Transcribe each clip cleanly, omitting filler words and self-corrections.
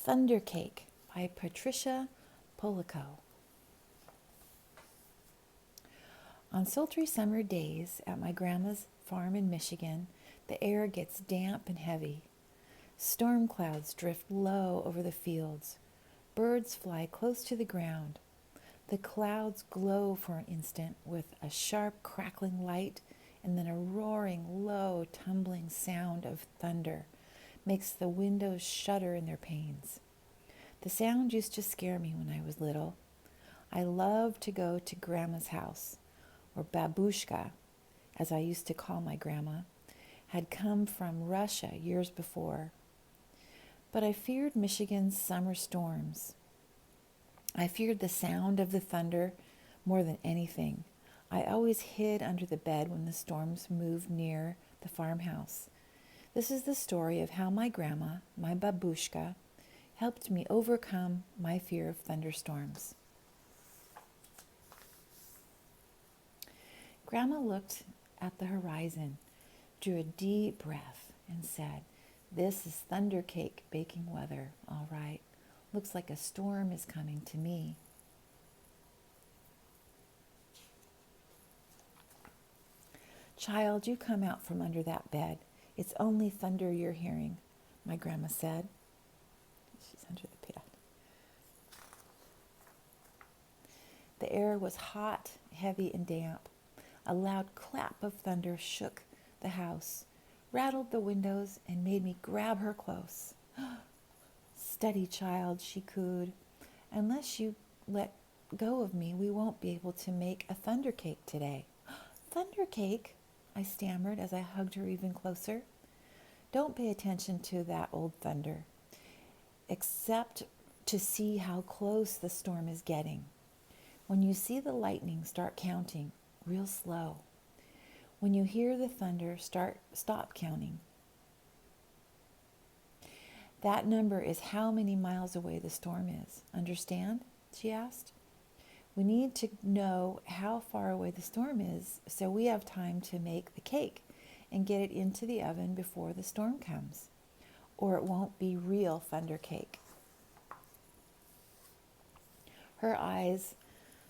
Thunder Cake by Patricia Polacco. On sultry summer days at my grandma's farm in Michigan, the air gets damp and heavy. Storm clouds drift low over the fields. Birds fly close to the ground. The clouds glow for an instant with a sharp crackling light, and then a roaring, low, tumbling sound of thunder makes the windows shudder in their panes. The sound used to scare me when I was little. I loved to go to Grandma's house, or Babushka, as I used to call my grandma, had come from Russia years before. But I feared Michigan's summer storms. I feared the sound of the thunder more than anything. I always hid under the bed when the storms moved near the farmhouse. This is the story of how my grandma, my babushka, helped me overcome my fear of thunderstorms. Grandma looked at the horizon, drew a deep breath, and said, "This is thunder cake baking weather, all right. Looks like a storm is coming to me." "Child, you come out from under that bed. It's only thunder you're hearing," my grandma said. She's under the bed. The air was hot, heavy, and damp. A loud clap of thunder shook the house, rattled the windows, and made me grab her close. "Steady, child," she cooed. "Unless you let go of me, we won't be able to make a thunder cake today." "Thunder cake?" I stammered as I hugged her even closer. "Don't pay attention to that old thunder, except to see how close the storm is getting. When you see the lightning, start counting real slow. When you hear the thunder, stop counting. That number is how many miles away the storm is. Understand?" she asked. "We need to know how far away the storm is so we have time to make the cake and get it into the oven before the storm comes, or it won't be real thunder cake." Her eyes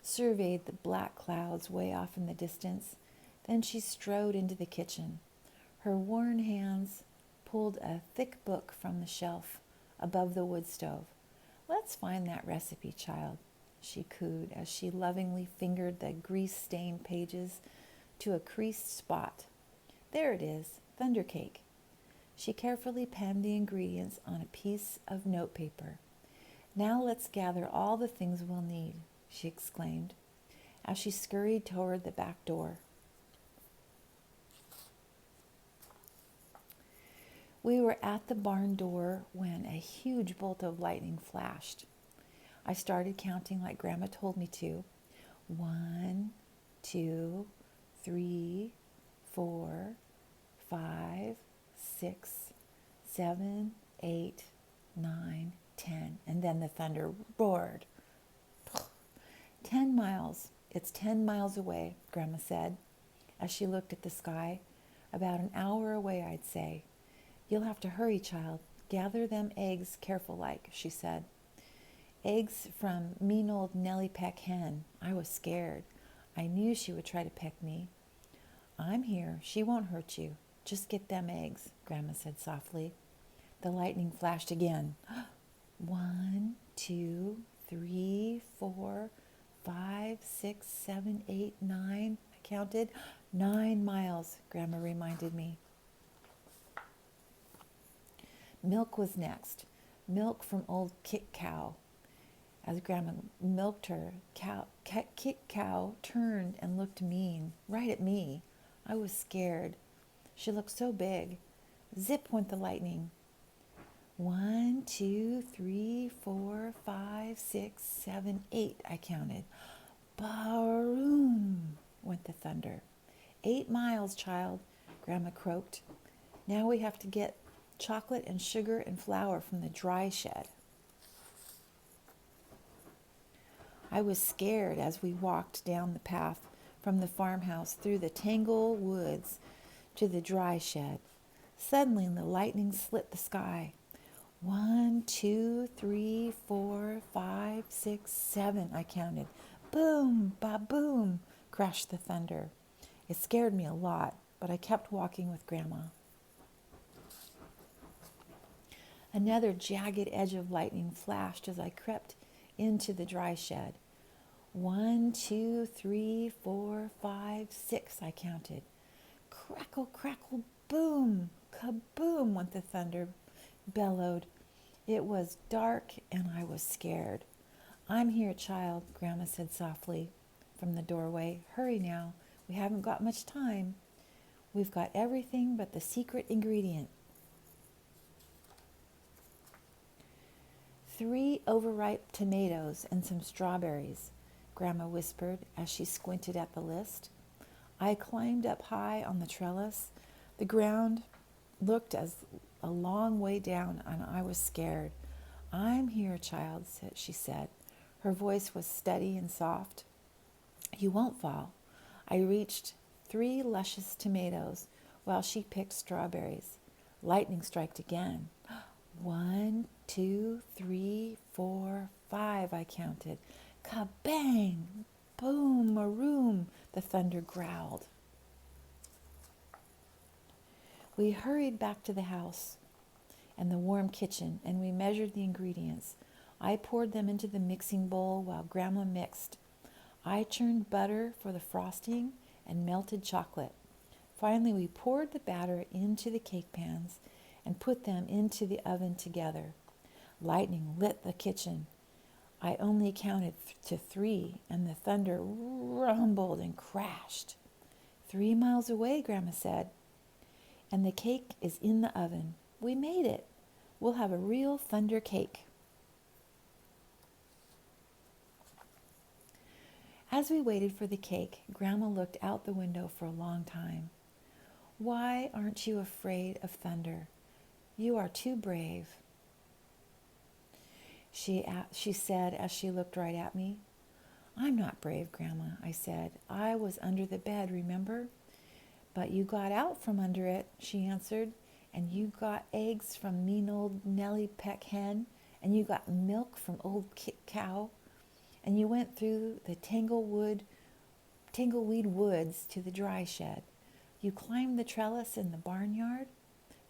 surveyed the black clouds way off in the distance. Then she strode into the kitchen. Her worn hands pulled a thick book from the shelf above the wood stove. "Let's find that recipe, child," she cooed as she lovingly fingered the grease-stained pages to a creased spot. "There it is, thunder cake." She carefully penned the ingredients on a piece of notepaper. "Now let's gather all the things we'll need," she exclaimed as she scurried toward the back door. We were at the barn door when a huge bolt of lightning flashed. I started counting like Grandma told me to. 1, 2, 3, 4, 5, 6, 7, 8, 9, 10. And then the thunder roared. 10 miles. It's 10 miles away, Grandma said, as she looked at the sky. "About an hour away, I'd say. You'll have to hurry, child. Gather them eggs careful like," she said. "Eggs from mean old Nellie Peck hen." I was scared. I knew she would try to peck me. "I'm here. She won't hurt you. Just get them eggs," Grandma said softly. The lightning flashed again. 1, 2, 3, 4, 5, 6, 7, 8, 9. I counted. 9 miles, Grandma reminded me. Milk was next. Milk from old Kit Cow. As Grandma milked her, Kit Cow turned and looked mean, right at me. I was scared. She looked so big. Zip went the lightning. 1, 2, 3, 4, 5, 6, 7, 8, I counted. Baroom went the thunder. 8 miles, child, Grandma croaked. Now we have to get chocolate and sugar and flour from the dry shed. I was scared as we walked down the path from the farmhouse through the tangled woods to the dry shed. Suddenly the lightning slit the sky. 1, 2, 3, 4, 5, 6, 7, I counted. Boom, ba-boom, crashed the thunder. It scared me a lot, but I kept walking with Grandma. Another jagged edge of lightning flashed as I crept into the dry shed. 1, 2, 3, 4, 5, 6, I counted. Crackle, crackle, boom, kaboom went the thunder, bellowed. It was dark and I was scared. I'm here, child, Grandma said softly from the doorway. Hurry now, we haven't got much time. We've got everything but the secret ingredient. 3 overripe tomatoes and some strawberries, Grandma whispered as she squinted at the list. I climbed up high on the trellis. The ground looked as a long way down, and I was scared. I'm here, child, she said. Her voice was steady and soft. You won't fall. I reached 3 luscious tomatoes while she picked strawberries. Lightning struck again. 1, 2, 3, 4, 5, I counted. Kabang! Boom, maroom, the thunder growled. We hurried back to the house and the warm kitchen, and we measured the ingredients. I poured them into the mixing bowl while Grandma mixed. I churned butter for the frosting and melted chocolate. Finally, we poured the batter into the cake pans and put them into the oven together. Lightning lit the kitchen. I only counted to 3, and the thunder rumbled and crashed. 3 miles away, Grandma said. And the cake is in the oven. We made it. We'll have a real thunder cake. As we waited for the cake, Grandma looked out the window for a long time. Why aren't you afraid of thunder? You are too brave. She said as she looked right at me. I'm not brave, Grandma, I said. I was under the bed, remember? But you got out from under it, she answered, and you got eggs from mean old Nellie Peck hen, and you got milk from old cow, and you went through the tangleweed woods to the dry shed. You climbed the trellis in the barnyard.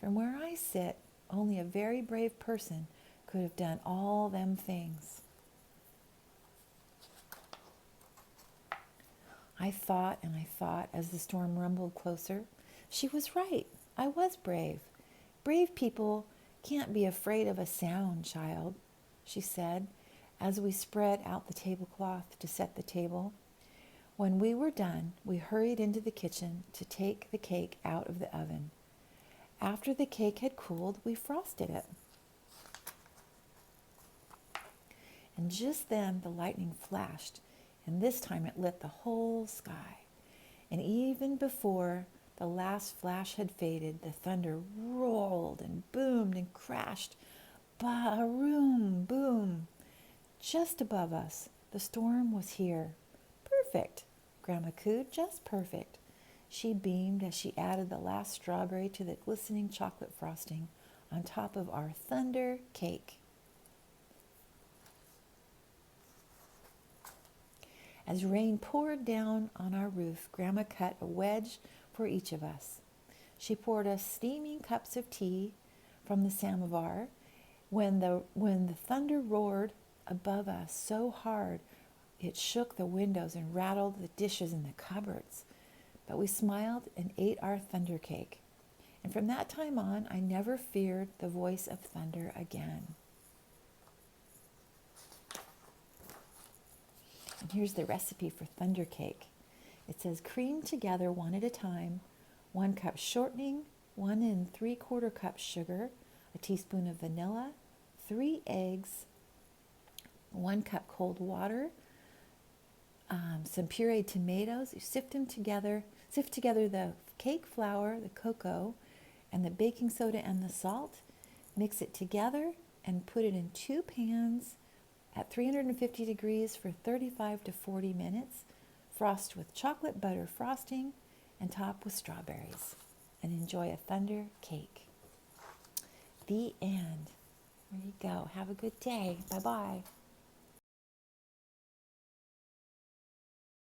From where I sit, only a very brave person could have done all them things. I thought and I thought as the storm rumbled closer. She was right. I was brave. Brave people can't be afraid of a sound, child, she said, as we spread out the tablecloth to set the table. When we were done, we hurried into the kitchen to take the cake out of the oven. After the cake had cooled, we frosted it. And just then the lightning flashed, and this time it lit the whole sky. And even before the last flash had faded, the thunder rolled and boomed and crashed. Ba-room, boom. Just above us, the storm was here. Perfect, Grandma cooed, just perfect. She beamed as she added the last strawberry to the glistening chocolate frosting on top of our thunder cake. As rain poured down on our roof, Grandma cut a wedge for each of us. She poured us steaming cups of tea from the samovar. When the thunder roared above us so hard, it shook the windows and rattled the dishes in the cupboards. But we smiled and ate our thunder cake. And from that time on, I never feared the voice of thunder again. And here's the recipe for thunder cake. It says cream together 1 at a time, 1 cup shortening, 1 3/4 cups sugar, a teaspoon of vanilla, 3 eggs, 1 cup cold water, some pureed tomatoes. You sift together the cake flour, the cocoa, and the baking soda and the salt. Mix it together and put it in 2 pans at 350 degrees for 35 to 40 minutes. Frost with chocolate butter frosting and top with strawberries. And enjoy a thunder cake. The end. There you go. Have a good day. Bye-bye.